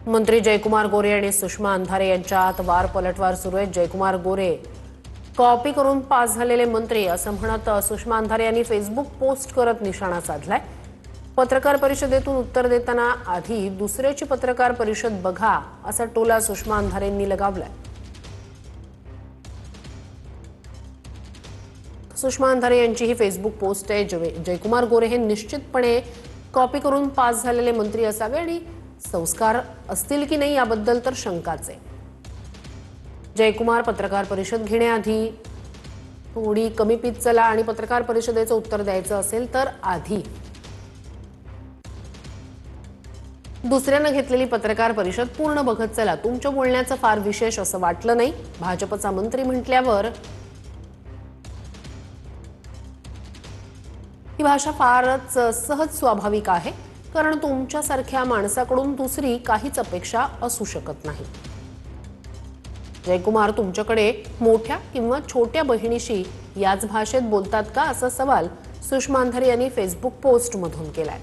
मंत्री जयकुमार गोरे आणि सुषमा अंधारे यांच्यात वार पलटवार सुरू आहे। जयकुमार गोरे कॉपी करून पास झालेले मंत्री असं म्हणत सुषमा अंधारे यांनी फेसबुक पोस्ट करत निशाणा साधलाय। पत्रकार परिषदेतून उत्तर देताना आधी दुसऱ्याची पत्रकार परिषद बघा असा टोला सुषमा अंधारेंनी लगावलाय। सुषमा अंधारे यांची ही फेसबुक पोस्ट आहे। जयकुमार गोरे हे निश्चितपणे कॉपी करून पास झालेले मंत्री असावे आणि संस्कार असतील की नाही याबद्दल तर शंकाच आहे। जयकुमार पत्रकार परिषद घेण्याआधी थोडी कमी पीत चला आणि पत्रकार परिषदेचं उत्तर द्यायचं असेल तर आधी दुसऱ्यानं घेतलेली पत्रकार परिषद पूर्ण बघत चला। तुमच्या बोलण्याचं फार विशेष असं वाटलं नाही। भाजपचा मंत्री म्हटल्यावर ही भाषा फारच सहज स्वाभाविक आहे, कारण तुमच्यासारख्या माणसाकडून दुसरी काहीच अपेक्षा असू शकत नाही। जयकुमार तुमच्याकडे मोठ्या किंवा छोट्या बहिणीशी याच भाषेत बोलतात का असा सवाल सुषमा अंधारे यांनी फेसबुक पोस्ट मधून केलाय।